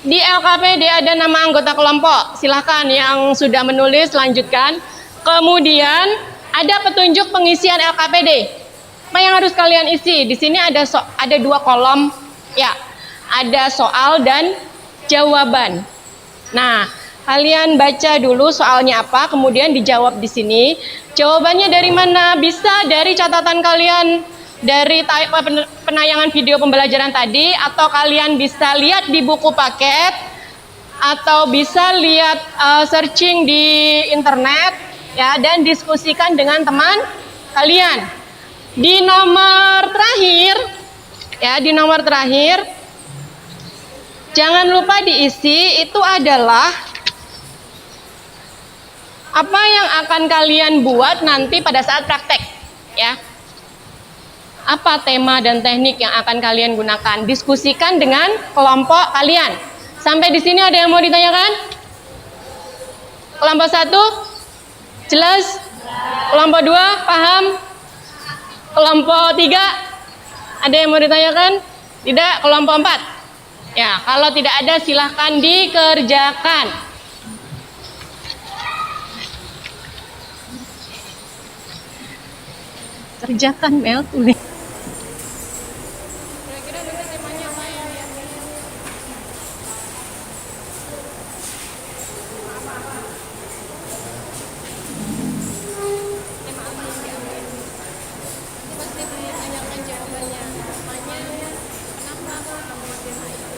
Di LKPD ada nama anggota kelompok, silahkan yang sudah menulis lanjutkan. Kemudian ada petunjuk pengisian LKPD. Apa yang harus kalian isi? Di sini ada 2 kolom ya, ada soal dan jawaban. Nah, Kalian baca dulu soalnya apa, kemudian dijawab di sini. Jawabannya dari mana? Bisa dari catatan kalian dari penayangan video pembelajaran tadi, atau kalian bisa lihat di buku paket, atau bisa lihat searching di internet ya, dan diskusikan dengan teman kalian. Di nomor terakhir ya, di nomor terakhir jangan lupa diisi, itu adalah apa yang akan kalian buat nanti pada saat praktek ya. Apa tema dan teknik yang akan kalian gunakan? Diskusikan dengan kelompok kalian. Sampai di sini ada yang mau ditanyakan? Kelompok 1 jelas? Kelompok 2 paham? Kelompok 3 ada yang mau ditanyakan? Tidak? Kelompok 4? Ya, kalau tidak ada silahkan dikerjakan. Kerjakan, Mel, tulis. Kira-kira nanti temanya apa ya? Tema apa yang diambil? Itu pasti ditanyakan jawabannya. Namanya, kenapa kamu tema itu?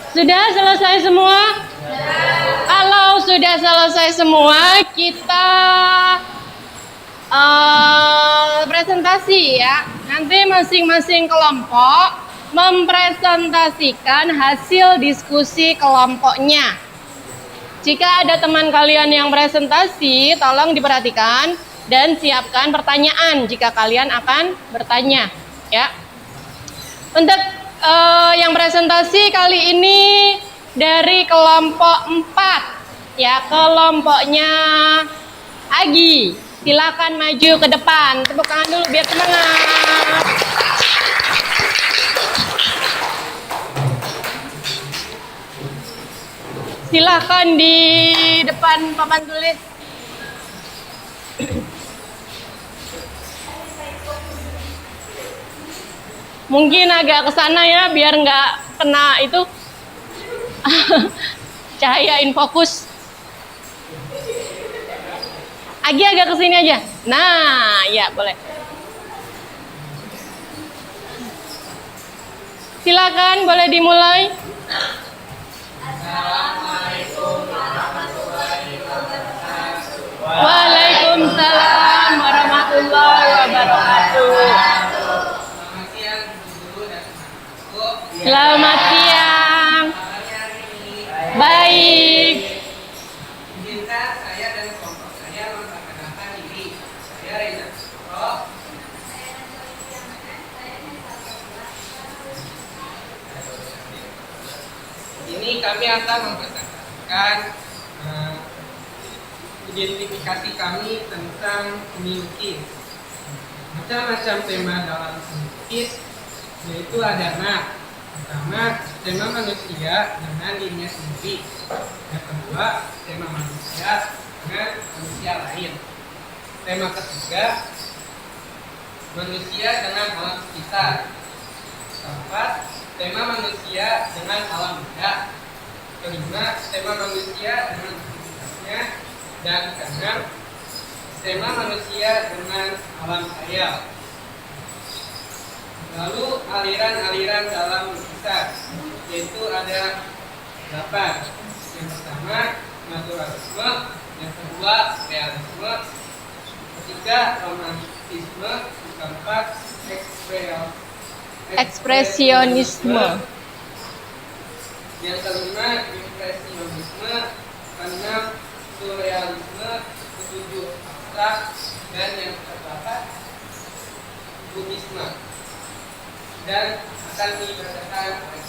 Sudah selesai semua? Kalau sudah selesai semua, kita presentasi ya. Nanti masing-masing kelompok mempresentasikan hasil diskusi kelompoknya. Jika ada teman kalian yang presentasi, tolong diperhatikan dan siapkan pertanyaan jika kalian akan bertanya ya. Untuk yang presentasi kali ini dari kelompok 4 ya, kelompoknya Agi. Silakan maju ke depan. Tepuk tangan dulu biar semangat. Silakan di depan papan tulis. Mungkin agak ke sana ya biar nggak kena itu cahaya infokus. Agi agak ke sini aja. Nah, ya boleh. Silakan boleh dimulai. Assalamualaikum warahmatullahi wabarakatuh. Waalaikumsalam warahmatullahi wabarakatuh. Selamat siang. Baik. Izinkan saya dan kelompok saya memperkenalkan diri. Saya Reza Sutro. Ini kami akan mempresentasikan identifikasi kami tentang seni lukis. Macam-macam tema dalam seni lukis, yaitu ada pertama, tema manusia dengan dirinya sendiri. Yang kedua, tema manusia dengan manusia lain. Tema ketiga, manusia dengan alam sekitar. Keempat, tema manusia dengan alam benda. Kelima, tema manusia dengan aktivitasnya. Dan keenam, tema manusia dengan alam khayal. Lalu aliran-aliran dalam lukisan, yaitu ada 8. Yang pertama naturalisme, yang kedua realisme, ketiga romantisme, keempat Ekspresionisme. Yang kelima impresionisme, keenam surrealisme, ketujuh abstrak, dan yang ke-8 kubisme. Dan akan dibacakan oleh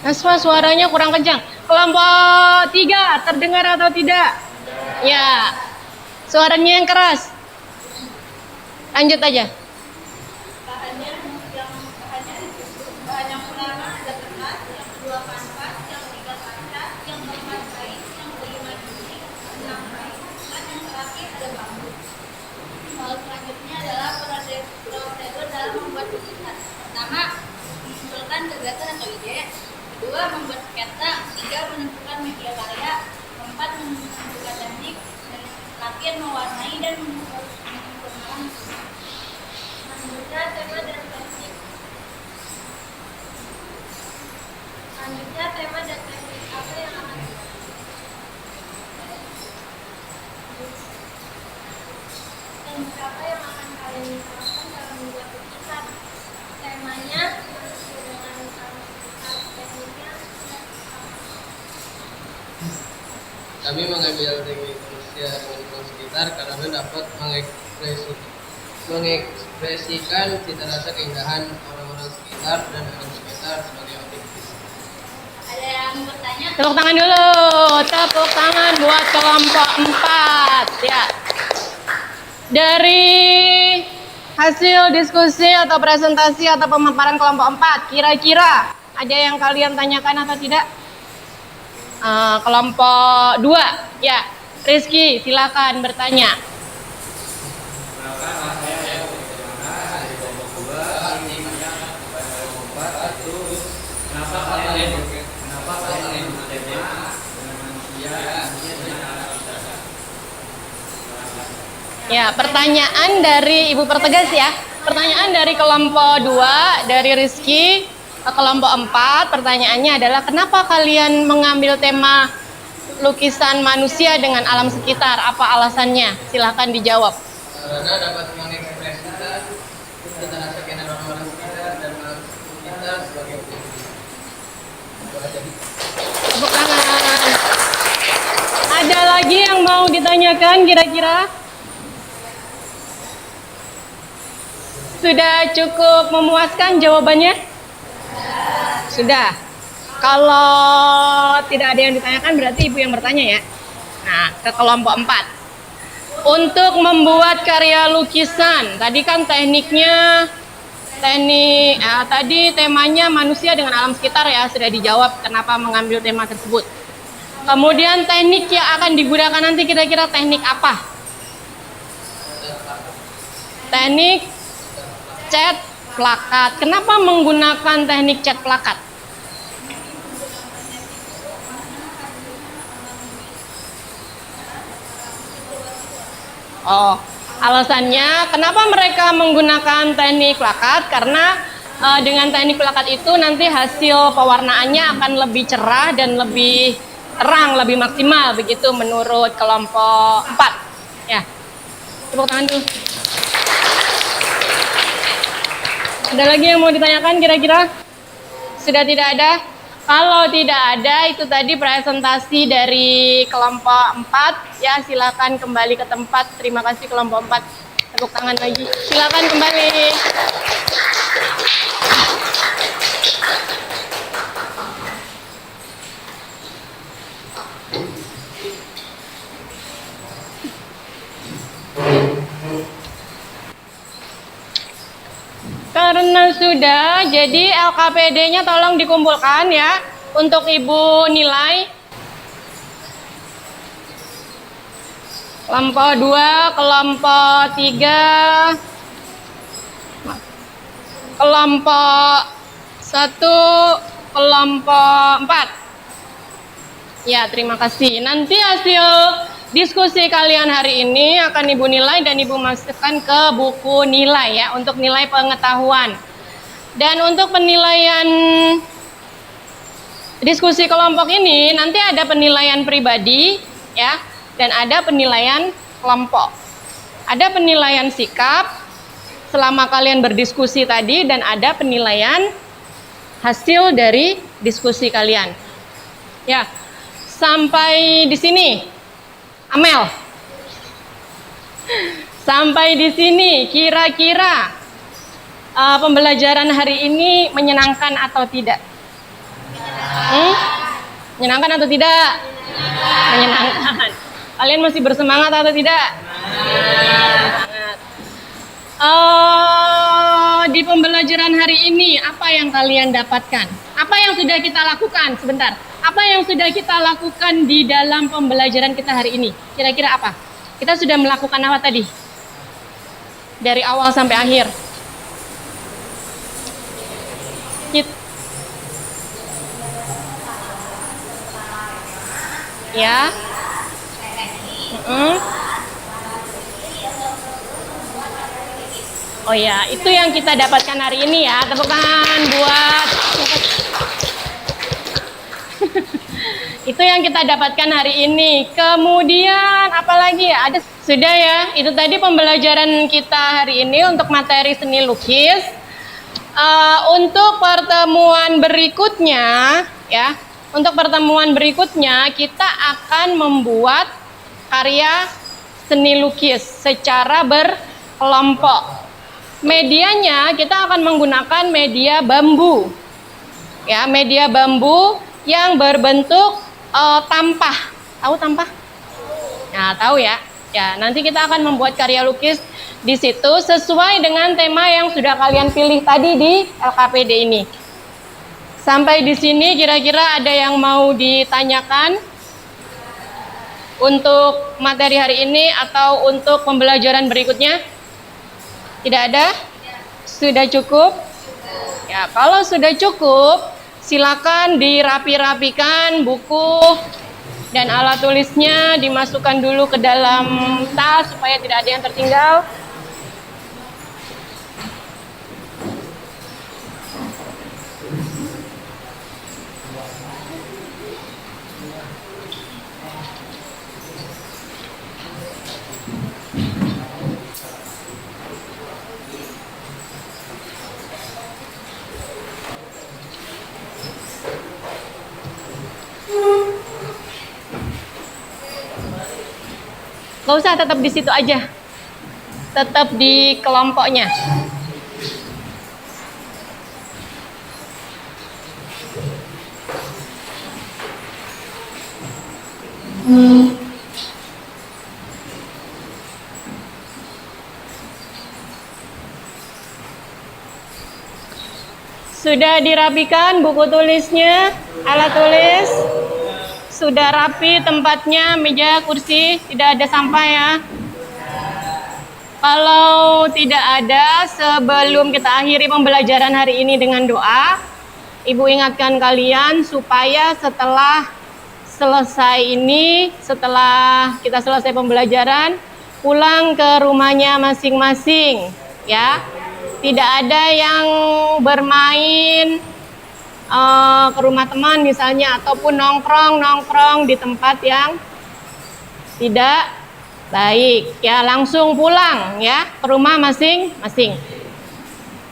Naswa, suaranya kurang kencang. Kelompok 3 terdengar atau tidak? Ya, suaranya yang keras. Lanjut aja. Bahan yang pertama ada kertas, yang kedua kanvas, yang ketiga kaca, yang keempat kain, yang kelima dinding, enam kain, dan yang terakhir ada bambu. Hal selanjutnya adalah prosedur dalam membuat lukisan. Pertama, mengumpulkan gagasan atau ide. Kedua, membuat sketsa. Tiga, menentukan media karya. Keempat, menentukan teknik. Dan yang terakhir, mewarnai dan menyempurnakan. Selanjutnya, tema dan teknik. Selanjutnya, tema dan teknik apa yang akan teknik apa yang akan kalian gunakan dalam membuat lukisan? Temanya sesuai dengan lukisan, tekniknya Kami mengambil teknik manusia dengan lingkungan sekitar karena dapat mengekspresikan cita rasa keindahan orang-orang sekitar dan alam sekitar sebagai objek. ada yang bertanya. Tepuk tangan dulu. Tepuk tangan buat kelompok 4 ya. Dari hasil diskusi atau presentasi atau pemaparan kelompok 4, kira-kira ada yang kalian tanyakan atau tidak? Kelompok 2 ya. Rizky, silakan bertanya. Ya, pertanyaan dari Ibu pertegas ya. Pertanyaan dari kelompok 2 dari Rizky ke kelompok 4. Pertanyaannya adalah kenapa kalian mengambil tema lukisan manusia dengan alam sekitar? Apa alasannya? Silahkan dijawab. Karena dapat mengekspresikan cita rasa keindahan orang-orang sekitar dan alam sekitar sebagai objek. Tepuk tangan. Ada lagi yang mau ditanyakan kira-kira? Sudah cukup memuaskan jawabannya? Sudah. Kalau tidak ada yang ditanyakan berarti Ibu yang bertanya ya. Nah, ke kelompok 4. Untuk membuat karya lukisan, tadi kan tekniknya tadi temanya manusia dengan alam sekitar ya, sudah dijawab kenapa mengambil tema tersebut. Kemudian teknik yang akan digunakan nanti kira-kira teknik apa? Teknik cat plakat. Kenapa menggunakan teknik cat plakat? Oh, alasannya kenapa mereka menggunakan teknik plakat? Karena dengan teknik plakat itu nanti hasil pewarnaannya akan lebih cerah dan lebih terang, lebih maksimal begitu menurut kelompok 4. Ya. Tepuk tangan dulu. Ada lagi yang mau ditanyakan kira-kira? Sudah tidak ada? Kalau tidak ada, itu tadi presentasi dari kelompok 4. Ya, silakan kembali ke tempat. Terima kasih kelompok 4. Tepuk tangan lagi. Silakan kembali. Karena sudah, jadi LKPD-nya tolong dikumpulkan ya untuk Ibu nilai. Kelompok 2, kelompok 3, kelompok 1, kelompok 4. Ya, terima kasih. Nanti hasil diskusi kalian hari ini akan Ibu nilai dan Ibu masukkan ke buku nilai ya untuk nilai pengetahuan. Dan untuk penilaian diskusi kelompok ini nanti ada penilaian pribadi ya dan ada penilaian kelompok. Ada penilaian sikap selama kalian berdiskusi tadi dan ada penilaian hasil dari diskusi kalian. Ya, sampai di sini. Amel, sampai di sini kira-kira pembelajaran hari ini menyenangkan atau tidak? Menyenangkan atau tidak? Menyenangkan. Kalian masih bersemangat atau tidak? Semangat. Di pembelajaran hari ini apa yang kalian dapatkan? Apa yang sudah kita lakukan? Sebentar. Apa yang sudah kita lakukan di dalam pembelajaran kita hari ini? Kira-kira apa? Kita sudah melakukan apa tadi? Dari awal sampai akhir. Ya. Oh ya, itu yang kita dapatkan hari ini ya. Tepuk tangan buat itu yang kita dapatkan hari ini. Kemudian apalagi ya? Ada sudah ya. Itu tadi pembelajaran kita hari ini untuk materi seni lukis. Untuk pertemuan berikutnya ya. Untuk pertemuan berikutnya kita akan membuat karya seni lukis secara berkelompok. Medianya kita akan menggunakan media bambu. Ya, media bambu yang berbentuk tampah. Tahu tampah? Nah, tahu ya. Ya, nanti kita akan membuat karya lukis di situ sesuai dengan tema yang sudah kalian pilih tadi di LKPD ini. Sampai di sini kira-kira ada yang mau ditanyakan untuk materi hari ini atau untuk pembelajaran berikutnya? Tidak ada? Sudah cukup? Ya, kalau sudah cukup, silakan dirapi-rapikan buku dan alat tulisnya, dimasukkan dulu ke dalam tas supaya tidak ada yang tertinggal. Gak usah, tetap di situ aja. Tetap di kelompoknya. Sudah dirapikan buku tulisnya, alat tulis? Sudah rapi tempatnya, meja, kursi, tidak ada sampah ya. Kalau tidak ada, sebelum kita akhiri pembelajaran hari ini dengan doa, Ibu ingatkan kalian supaya setelah selesai ini, setelah kita selesai pembelajaran, pulang ke rumahnya masing-masing ya. Tidak ada yang bermain ke rumah teman misalnya, ataupun nongkrong di tempat yang tidak baik ya, langsung pulang ya ke rumah masing-masing.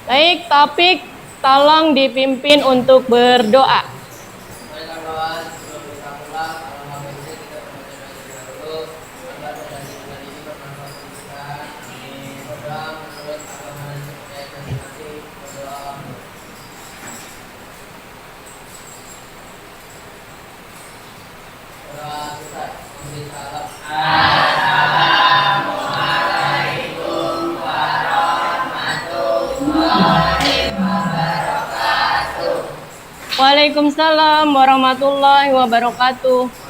Baik, topik tolong dipimpin untuk berdoa. Waalaikumsalam warahmatullahi wabarakatuh.